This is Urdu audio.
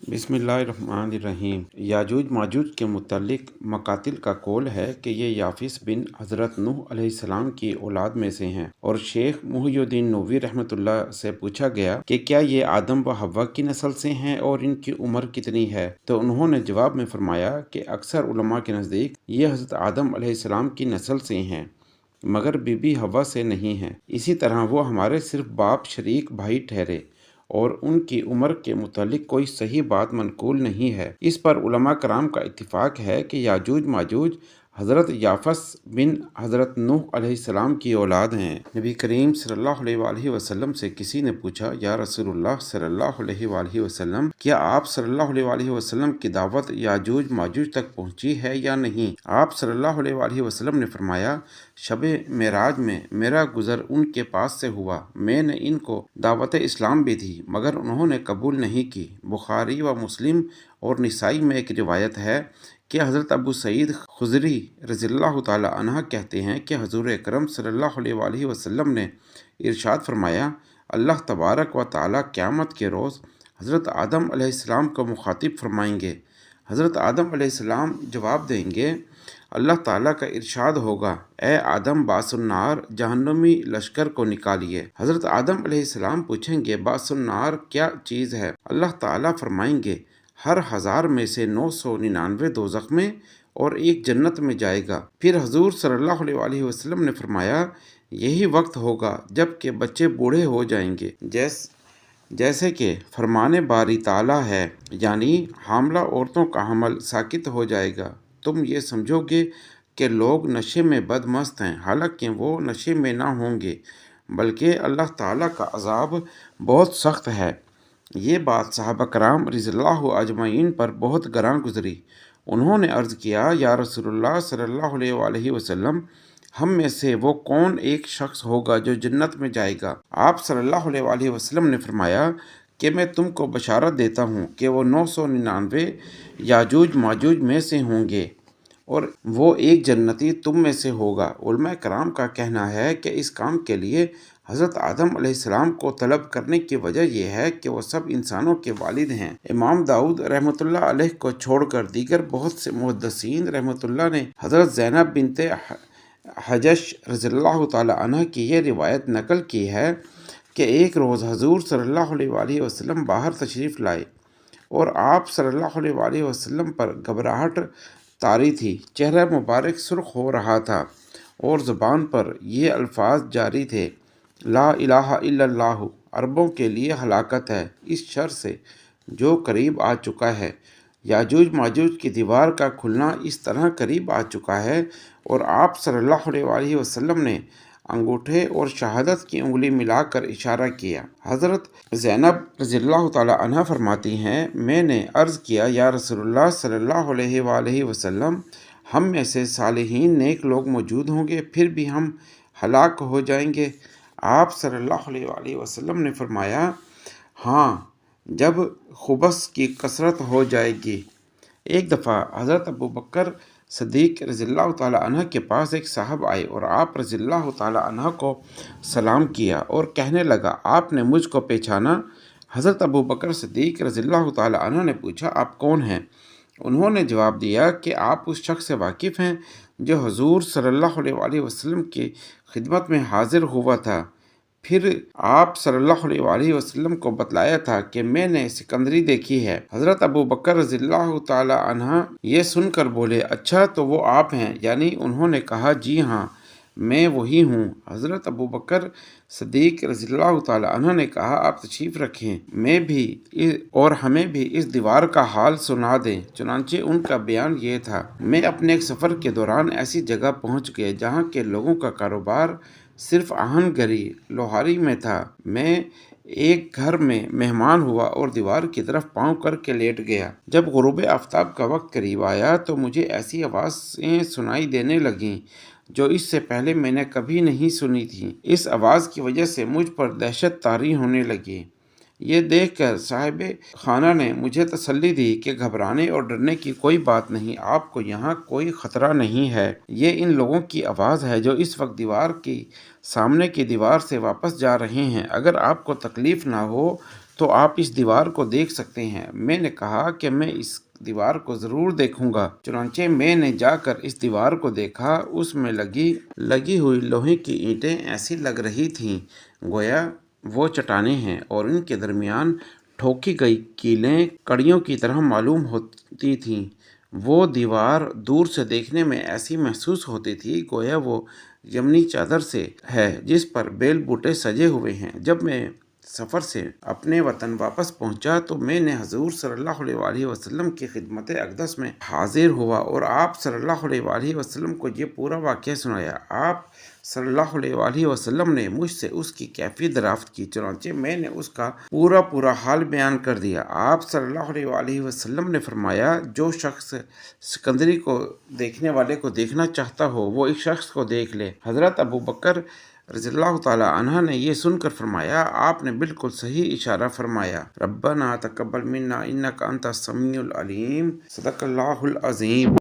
بسم اللہ الرحمن الرحیم۔ یاجوج ماجوج کے متعلق مقاتل کا قول ہے کہ یہ یافس بن حضرت نوح علیہ السلام کی اولاد میں سے ہیں، اور شیخ محی الدین نووی رحمۃ اللہ سے پوچھا گیا کہ کیا یہ آدم و حوا کی نسل سے ہیں اور ان کی عمر کتنی ہے، تو انہوں نے جواب میں فرمایا کہ اکثر علماء کے نزدیک یہ حضرت آدم علیہ السلام کی نسل سے ہیں، مگر بی بی حوا سے نہیں ہیں۔ اسی طرح وہ ہمارے صرف باپ شریک بھائی ٹھہرے، اور ان کی عمر کے متعلق کوئی صحیح بات منقول نہیں ہے۔ اس پر علماء کرام کا اتفاق ہے کہ یاجوج ماجوج حضرت یافس بن حضرت نوح علیہ السلام کی اولاد ہیں۔ نبی کریم صلی اللہ علیہ وآلہ وسلم سے کسی نے پوچھا، یا رسول اللہ صلی اللہ علیہ وآلہ وسلم، کیا آپ صلی اللہ علیہ وآلہ وسلم کی دعوت یاجوج ماجوج تک پہنچی ہے یا نہیں؟ آپ صلی اللہ علیہ وآلہ وسلم نے فرمایا، شب معراج میں میرا گزر ان کے پاس سے ہوا، میں نے ان کو دعوت اسلام بھی دی مگر انہوں نے قبول نہیں کی۔ بخاری و مسلم اور نسائی میں ایک روایت ہے کہ حضرت ابو سعید خدری رضی اللہ تعالی عنہ کہتے ہیں کہ حضور اکرم صلی اللہ علیہ وآلہ وسلم نے ارشاد فرمایا، اللہ تبارک و تعالی قیامت کے روز حضرت آدم علیہ السلام کو مخاطب فرمائیں گے۔ حضرت آدم علیہ السلام جواب دیں گے، اللہ تعالیٰ کا ارشاد ہوگا، اے آدم باس النار، جہنمی لشکر کو نکالیے۔ حضرت آدم علیہ السلام پوچھیں گے، باس النار کیا چیز ہے؟ اللہ تعالیٰ فرمائیں گے، ہر 1000 میں سے 999 دوزخ میں اور 1 جنت میں جائے گا۔ پھر حضور صلی اللہ علیہ وآلہ وسلم نے فرمایا، یہی وقت ہوگا جب کہ بچے بوڑھے ہو جائیں گے، جیسے کہ فرمان باری تعالیٰ ہے، یعنی حاملہ عورتوں کا حمل ساقط ہو جائے گا۔ تم یہ سمجھو گے کہ لوگ نشے میں بد مست ہیں، حالانکہ وہ نشے میں نہ ہوں گے، بلکہ اللہ تعالیٰ کا عذاب بہت سخت ہے۔ یہ بات صحابہ کرام رضی اللہ اجمعین پر بہت گراں گزری۔ انہوں نے عرض کیا، یا رسول اللہ صلی اللہ علیہ وآلہ وسلم، ہم میں سے وہ کون ایک شخص ہوگا جو جنت میں جائے گا؟ آپ صلی اللہ علیہ وآلہ وسلم نے فرمایا کہ میں تم کو بشارت دیتا ہوں کہ وہ 999 یاجوج ماجوج میں سے ہوں گے، اور وہ 1 جنتی تم میں سے ہوگا۔ علماء کرام کا کہنا ہے کہ اس کام کے لیے حضرت آدم علیہ السلام کو طلب کرنے کی وجہ یہ ہے کہ وہ سب انسانوں کے والد ہیں۔ امام داؤد رحمۃ اللہ علیہ کو چھوڑ کر دیگر بہت سے محدثین رحمۃ اللہ نے حضرت زینب بنت حجش رضی اللہ تعالی عنہ کی یہ روایت نقل کی ہے کہ ایک روز حضور صلی اللہ علیہ وآلہ وسلم باہر تشریف لائے اور آپ صلی اللہ علیہ وآلہ وسلم پر گھبراہٹ طاری تھی، چہرہ مبارک سرخ ہو رہا تھا اور زبان پر یہ الفاظ جاری تھے، لا الہ الا اللہ، عربوں کے لیے ہلاکت ہے اس شر سے جو قریب آ چکا ہے۔ یاجوج ماجوج کی دیوار کا کھلنا اس طرح قریب آ چکا ہے، اور آپ صلی اللہ علیہ وآلہ وسلم نے انگوٹھے اور شہادت کی انگلی ملا کر اشارہ کیا۔ حضرت زینب رضی اللہ تعالی عنہ فرماتی ہیں، میں نے عرض کیا، یا رسول اللہ صلی اللہ علیہ وآلہ وسلم، ہم میں سے صالحین نیک لوگ موجود ہوں گے پھر بھی ہم ہلاک ہو جائیں گے؟ آپ صلی اللہ علیہ وآلہ وسلم نے فرمایا، ہاں، جب خبث کی کثرت ہو جائے گی۔ ایک دفعہ حضرت ابو بکر صدیق رضی اللہ تعالیٰ عنہ کے پاس ایک صاحب آئے اور آپ رضی اللہ تعالیٰ عنہ کو سلام کیا اور کہنے لگا، آپ نے مجھ کو پہچانا؟ حضرت ابو بکر صدیق رضی اللہ تعالیٰ عنہ نے پوچھا، آپ کون ہیں؟ انہوں نے جواب دیا کہ آپ اس شخص سے واقف ہیں جو حضور صلی اللہ علیہ وآلہ وسلم کی خدمت میں حاضر ہوا تھا۔ پھر آپ صلی اللہ علیہ وآلہ وسلم کو بتلایا تھا کہ میں نے سکندری دیکھی ہے۔ حضرت ابو بکر رضی اللہ تعالی عنہ یہ سن کر بولے، اچھا تو وہ آپ ہیں؟ یعنی انہوں نے کہا، جی ہاں، میں وہی ہوں۔ حضرت ابو بکر صدیق رضی اللہ تعالی عنہ نے کہا، آپ تشریف رکھیں، میں بھی اور ہمیں بھی اس دیوار کا حال سنا دیں۔ چنانچہ ان کا بیان یہ تھا، میں اپنے ایک سفر کے دوران ایسی جگہ پہنچ گئے جہاں کے لوگوں کا کاروبار صرف آہن گری لوہاری میں تھا۔ میں ایک گھر میں مہمان ہوا اور دیوار کی طرف پاؤں کر کے لیٹ گیا۔ جب غروب آفتاب کا وقت قریب آیا تو مجھے ایسی آوازیں سنائی دینے لگیں جو اس سے پہلے میں نے کبھی نہیں سنی تھیں۔ اس آواز کی وجہ سے مجھ پر دہشت طاری ہونے لگی۔ یہ دیکھ کر صاحب خانہ نے مجھے تسلی دی کہ گھبرانے اور ڈرنے کی کوئی بات نہیں، آپ کو یہاں کوئی خطرہ نہیں ہے۔ یہ ان لوگوں کی آواز ہے جو اس وقت دیوار کی سامنے کی دیوار سے واپس جا رہے ہیں۔ اگر آپ کو تکلیف نہ ہو تو آپ اس دیوار کو دیکھ سکتے ہیں۔ میں نے کہا کہ میں اس دیوار کو ضرور دیکھوں گا۔ چنانچہ میں نے جا کر اس دیوار کو دیکھا۔ اس میں لگی ہوئی لوہے کی اینٹیں ایسی لگ رہی تھیں گویا وہ چٹانیں ہیں، اور ان کے درمیان ٹھوکی گئی کیلیں کڑیوں کی طرح معلوم ہوتی تھیں۔ وہ دیوار دور سے دیکھنے میں ایسی محسوس ہوتی تھی گویا وہ یمنی چادر سے ہے جس پر بیل بوٹے سجے ہوئے ہیں۔ جب میں سفر سے اپنے وطن واپس پہنچا تو میں نے حضور صلی اللہ علیہ وآلہ وسلم کی خدمت اقدس میں حاضر ہوا اور آپ صلی اللہ علیہ وآلہ وسلم کو یہ پورا واقعہ سنایا۔ آپ صلی اللہ علیہ وآلہ وسلم نے مجھ سے اس کی کیفیت دریافت کی، چنانچہ میں نے اس کا پورا حال بیان کر دیا۔ آپ صلی اللہ علیہ وآلہ وسلم نے فرمایا، جو شخص سکندری کو دیکھنے والے کو دیکھنا چاہتا ہو وہ ایک شخص کو دیکھ لے۔ حضرت ابو بکر رضی اللہ تعالی عنہ نے یہ سن کر فرمایا، آپ نے بالکل صحیح اشارہ فرمایا۔ ربنا تقبل منا انک انت السمیع العلیم، صدق اللہ العظیم۔